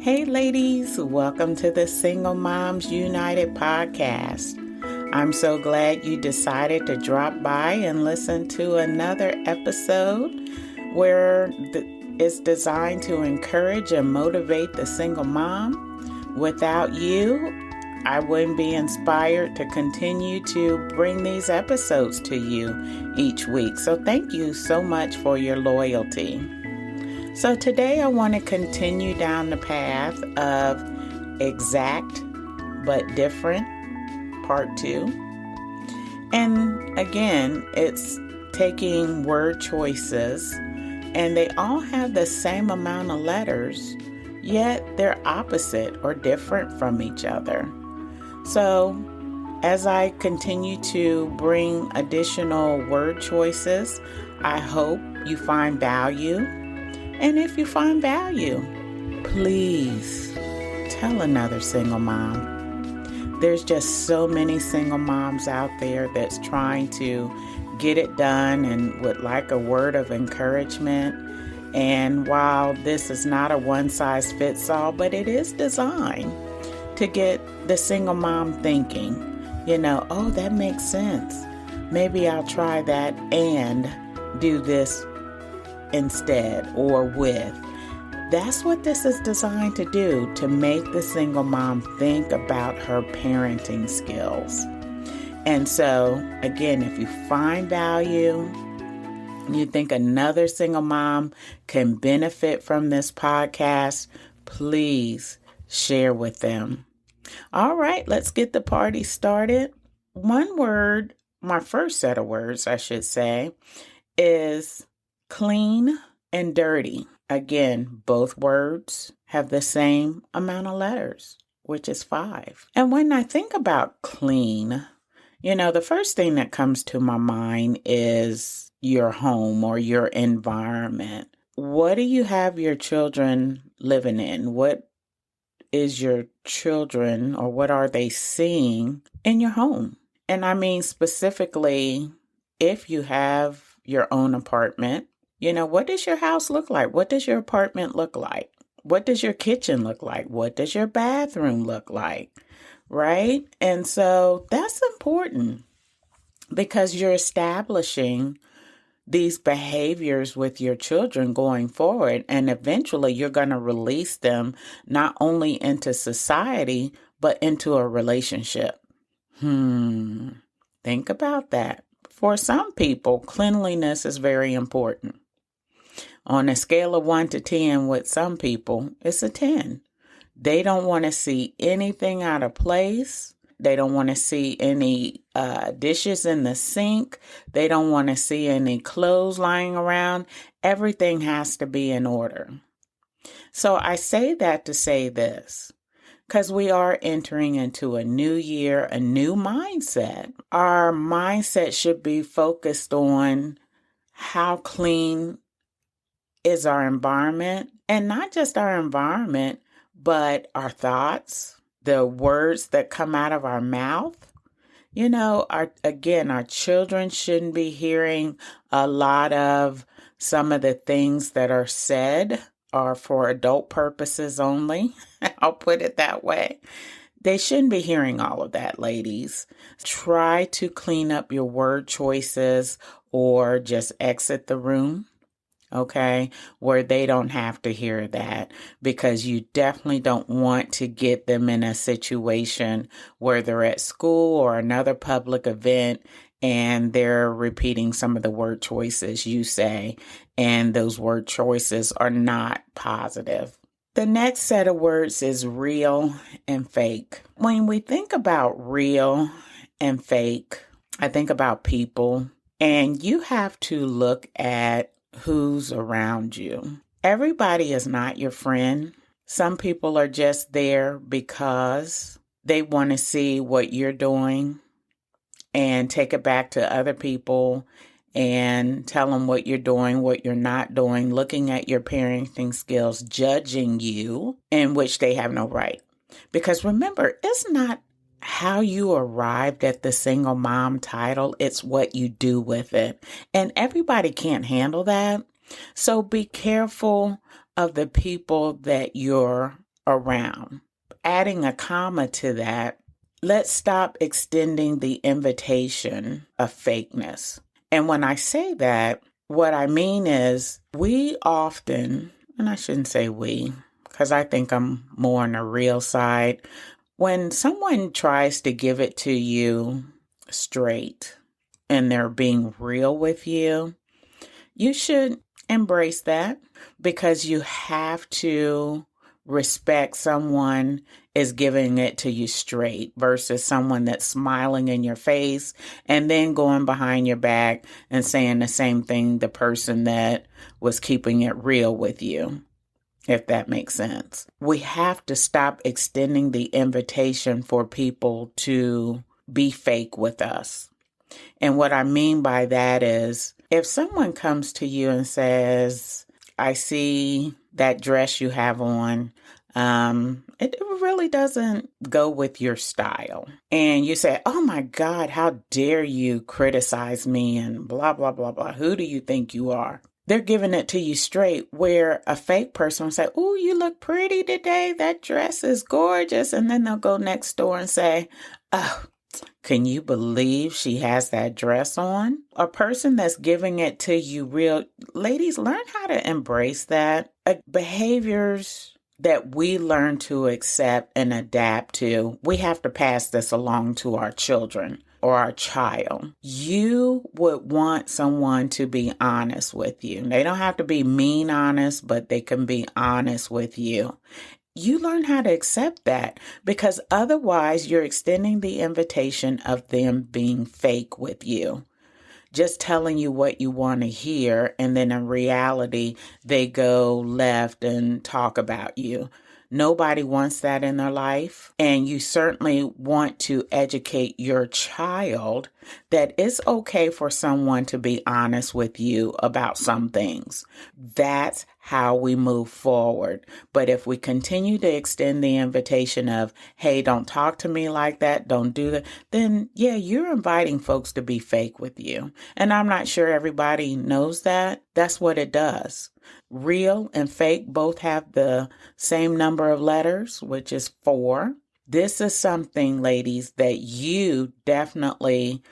Hey ladies, welcome to the Single Moms United podcast. I'm so glad you decided to drop by and listen to another episode where it's designed to encourage and motivate the single mom. Without you, I wouldn't be inspired to continue to bring these episodes to you each week. So thank you so much for your loyalty. So today I want to continue down the path of exact but different, part 2. And again, it's taking word choices and they all have the same amount of letters, yet they're opposite or different from each other. So as I continue to bring additional word choices, I hope you find value. And if you find value, please tell another single mom. There's just so many single moms out there that's trying to get it done and would like a word of encouragement. And while this is not a one-size-fits-all, but it is designed to get the single mom thinking, oh, that makes sense. Maybe I'll try that and do this instead or with. That's what this is designed to do, to make the single mom think about her parenting skills. And so, again, if you find value, you think another single mom can benefit from this podcast, please share with them. All right, let's get the party started. One word, my first set of words, I should say, is clean and dirty. Again, both words have the same amount of letters, which is 5. And when I think about clean, the first thing that comes to my mind is your home or your environment. What do you have your children living in? What is your children, or what are they seeing in your home? And I mean specifically, if you have your own apartment, what does your house look like? What does your apartment look like? What does your kitchen look like? What does your bathroom look like? Right? And so that's important because you're establishing these behaviors with your children going forward. And eventually you're going to release them not only into society, but into a relationship. Think about that. For some people, cleanliness is very important. On a scale of 1 to 10, with some people, it's a 10. They don't want to see anything out of place. They don't want to see any dishes in the sink. They don't want to see any clothes lying around. Everything has to be in order. So I say that to say this, because we are entering into a new year, a new mindset. Our mindset should be focused on how clean is our environment, and not just our environment, but our thoughts, the words that come out of our mouth. Our children shouldn't be hearing a lot of some of the things that are said are for adult purposes only. I'll put it that way. They shouldn't be hearing all of that, ladies. Try to clean up your word choices or just exit the room, okay, where they don't have to hear that, because you definitely don't want to get them in a situation where they're at school or another public event and they're repeating some of the word choices you say, and those word choices are not positive. The next set of words is real and fake. When we think about real and fake, I think about people, and you have to look at who's around you. Everybody is not your friend. Some people are just there because they want to see what you're doing and take it back to other people and tell them what you're doing, what you're not doing, looking at your parenting skills, judging you, in which they have no right. Because remember, it's not how you arrived at the single mom title, it's what you do with it. And everybody can't handle that. So be careful of the people that you're around. Adding a comma to that, let's stop extending the invitation of fakeness. And when I say that, what I mean is we often, and I shouldn't say we, because I think I'm more on the real side, when someone tries to give it to you straight and they're being real with you, you should embrace that, because you have to respect someone is giving it to you straight versus someone that's smiling in your face and then going behind your back and saying the same thing the person that was keeping it real with you, if that makes sense. We have to stop extending the invitation for people to be fake with us. And what I mean by that is, if someone comes to you and says, I see that dress you have on, it really doesn't go with your style. And you say, oh my God, how dare you criticize me and blah, blah, blah, blah. Who do you think you are? They're giving it to you straight, where a fake person will say, oh, you look pretty today. That dress is gorgeous. And then they'll go next door and say, oh, can you believe she has that dress on? A person that's giving it to you real. Ladies, learn how to embrace that. Behaviors that we learn to accept and adapt to, we have to pass this along to our children or our child. You would want someone to be honest with you. They don't have to be mean honest, but they can be honest with you. You learn how to accept that, because otherwise you're extending the invitation of them being fake with you, just telling you what you want to hear. And then in reality, they go left and talk about you. Nobody wants that in their life. And you certainly want to educate your child that it's okay for someone to be honest with you about some things. That's how we move forward. But if we continue to extend the invitation of, hey, don't talk to me like that, don't do that, then yeah, you're inviting folks to be fake with you. And I'm not sure everybody knows that. That's what it does. Real and fake both have the same number of letters, which is 4. This is something, ladies, that you definitely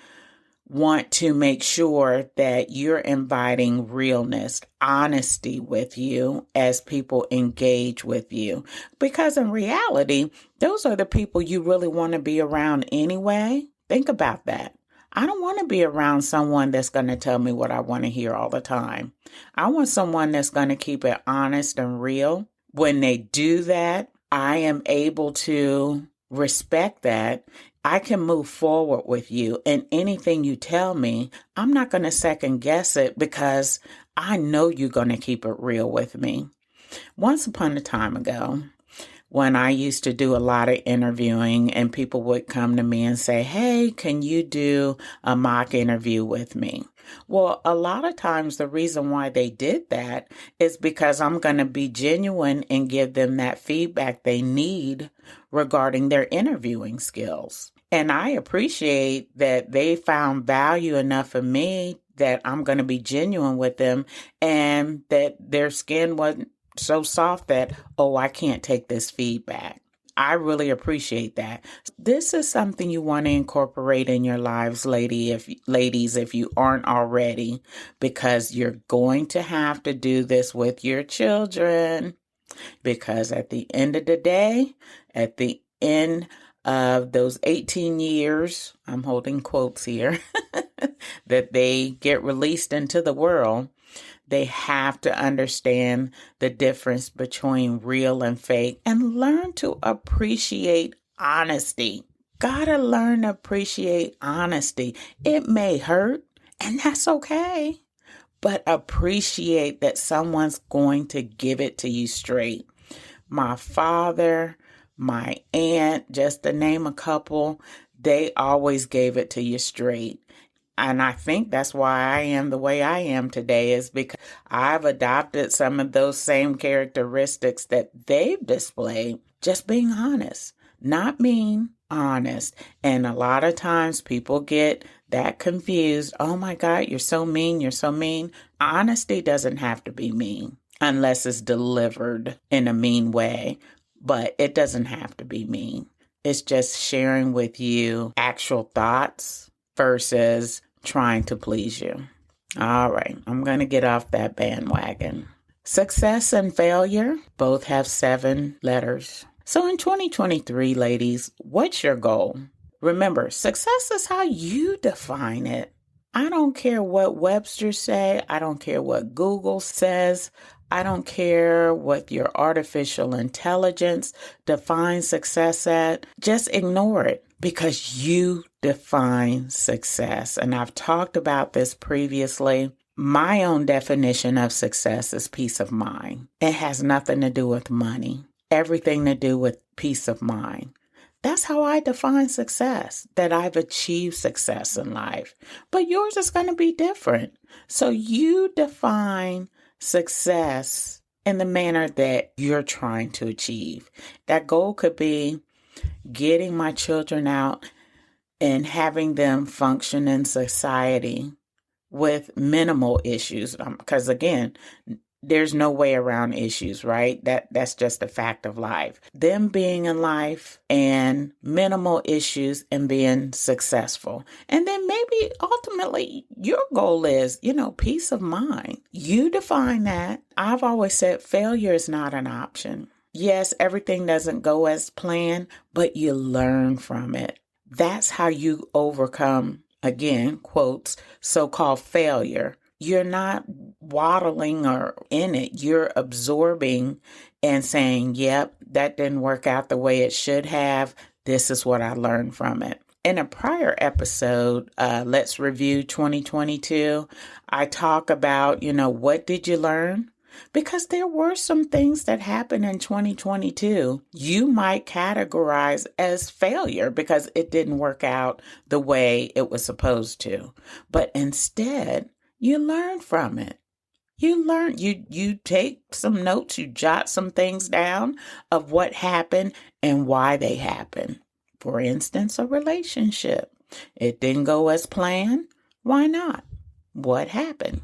want to make sure that you're inviting realness, honesty with you as people engage with you. Because in reality, those are the people you really want to be around anyway. Think about that. I don't want to be around someone that's going to tell me what I want to hear all the time. I want someone that's going to keep it honest and real. When they do that, I am able to respect that. I can move forward with you, and anything you tell me, I'm not going to second guess it, because I know you're going to keep it real with me. Once upon a time ago, when I used to do a lot of interviewing, and people would come to me and say, hey, can you do a mock interview with me? Well, a lot of times the reason why they did that is because I'm going to be genuine and give them that feedback they need regarding their interviewing skills. And I appreciate that they found value enough in me that I'm going to be genuine with them, and that their skin wasn't so soft that, oh, I can't take this feedback. I really appreciate that. This is something you want to incorporate in your lives, ladies, if you aren't already, because you're going to have to do this with your children. Because at the end of the day, at the end of those 18 years, I'm holding quotes here, that they get released into the world, they have to understand the difference between real and fake and learn to appreciate honesty. Gotta learn to appreciate honesty. It may hurt, and that's okay, but appreciate that someone's going to give it to you straight. My father, my aunt, just to name a couple, they always gave it to you straight. And I think that's why I am the way I am today, is because I've adopted some of those same characteristics that they've displayed. Just being honest, not mean, honest. And a lot of times people get that confused. Oh my God, you're so mean. You're so mean. Honesty doesn't have to be mean unless it's delivered in a mean way. but it doesn't have to be mean. It's just sharing with you actual thoughts versus trying to please you. All right, I'm going to get off that bandwagon. Success and failure both have 7 letters. So in 2023, ladies, what's your goal? Remember, success is how you define it. I don't care what Webster say. I don't care what Google says. I don't care what your artificial intelligence defines success at. Just ignore it because you define success. And I've talked about this previously. My own definition of success is peace of mind. It has nothing to do with money, everything to do with peace of mind. That's how I define success, that I've achieved success in life. But yours is going to be different. So you define success in the manner that you're trying to achieve. That goal could be getting my children out and having them function in society with minimal issues. Because again, there's no way around issues, right? That's just a fact of life. Them being in life and minimal issues and being successful. And then maybe ultimately your goal is, peace of mind. You define that. I've always said failure is not an option. Yes, everything doesn't go as planned, but you learn from it. That's how you overcome, again, quotes, so-called failure. You're not waddling or in it. You're absorbing and saying, yep, that didn't work out the way it should have. This is what I learned from it. In a prior episode, Let's Review 2022, I talk about, what did you learn? Because there were some things that happened in 2022 you might categorize as failure because it didn't work out the way it was supposed to. But instead, you learn from it. You take some notes, you jot some things down of what happened and why they happened. For instance, a relationship. It didn't go as planned. Why not? What happened?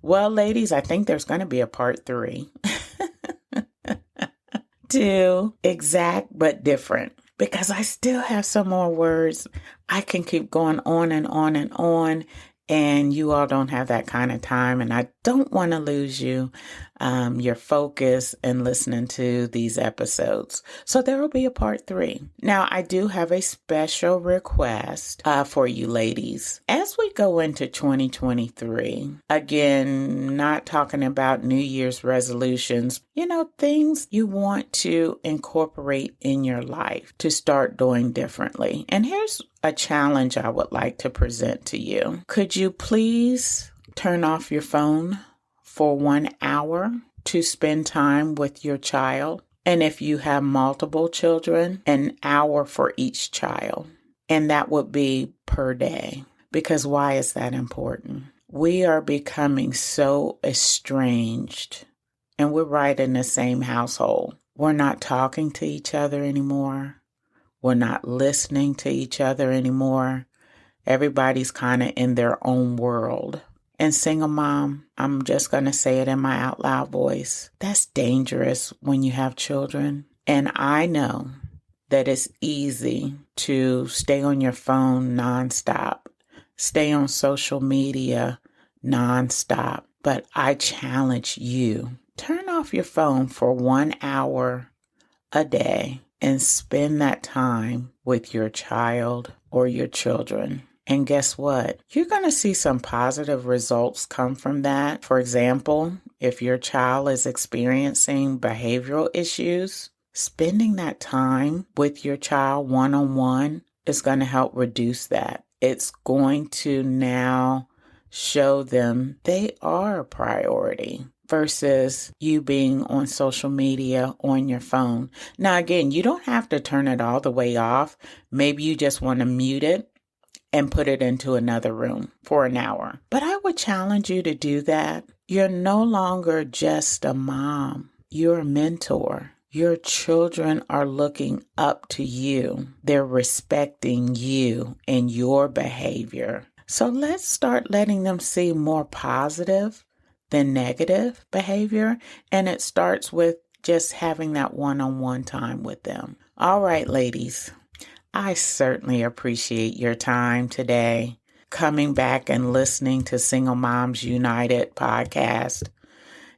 Well, ladies, I think there's going to be a part 3. 2, exact but different. Because I still have some more words. I can keep going on and on and on. And you all don't have that kind of time. And I don't want to lose you, your focus in listening to these episodes. So there will be a part 3. Now, I do have a special request for you ladies. As we go into 2023, again, not talking about New Year's resolutions, things you want to incorporate in your life to start doing differently. And here's a challenge I would like to present to you. Could you please turn off your phone for 1 hour to spend time with your child? And if you have multiple children, an hour for each child. And that would be per day. Because why is that important? We are becoming so estranged, and we're right in the same household. We're not talking to each other anymore. We're not listening to each other anymore. Everybody's kind of in their own world. And single mom, I'm just going to say it in my out loud voice. That's dangerous when you have children. And I know that it's easy to stay on your phone nonstop, stay on social media nonstop. But I challenge you, turn off your phone for 1 hour a day and spend that time with your child or your children. And guess what? You're going to see some positive results come from that. For example, if your child is experiencing behavioral issues, spending that time with your child one-on-one is going to help reduce that. It's going to now show them they are a priority versus you being on social media on your phone. Now, again, you don't have to turn it all the way off. Maybe you just want to mute it and put it into another room for an hour. But I would challenge you to do that. You're no longer just a mom. You're a mentor. Your children are looking up to you. They're respecting you and your behavior. So let's start letting them see more positive than negative behavior. And it starts with just having that one-on-one time with them. All right, ladies, I certainly appreciate your time today, coming back and listening to Single Moms United podcast.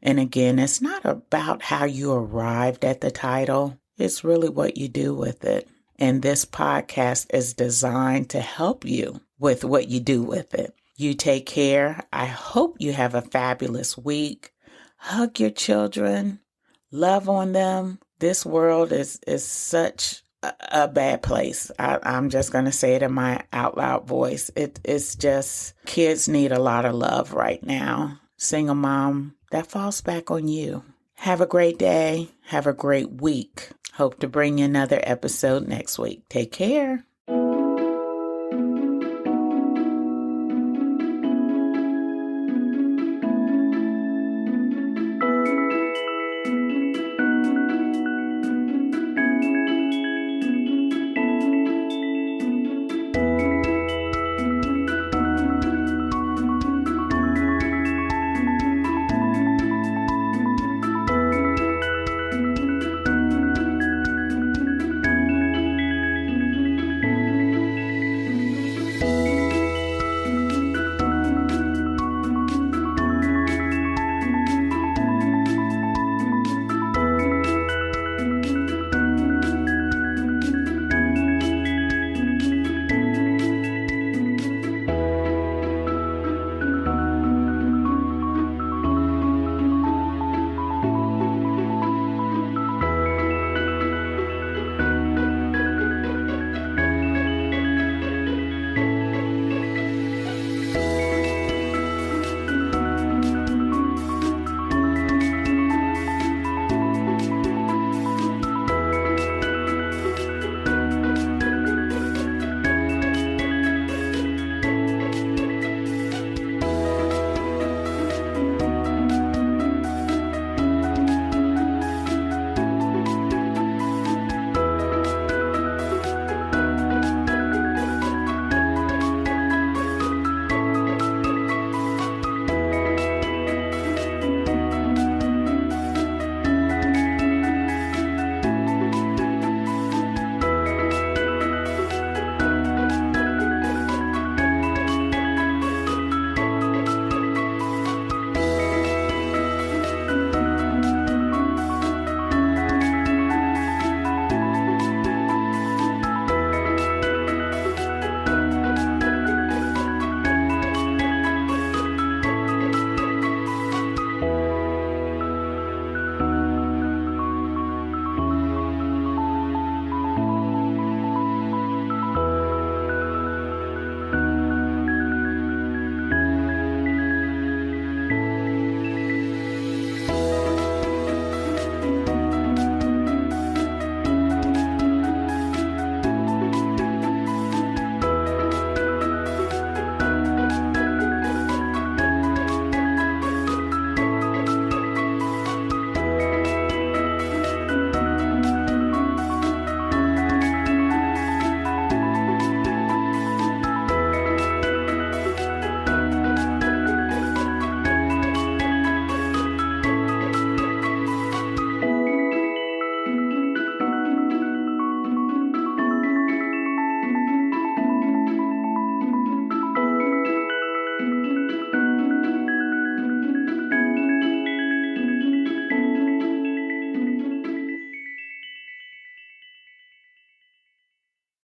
And again, it's not about how you arrived at the title. It's really what you do with it. And this podcast is designed to help you with what you do with it. You take care. I hope you have a fabulous week. Hug your children. Love on them. This world is such a bad place. I'm just going to say it in my out loud voice. It's just kids need a lot of love right now. Single mom, that falls back on you. Have a great day. Have a great week. Hope to bring you another episode next week. Take care.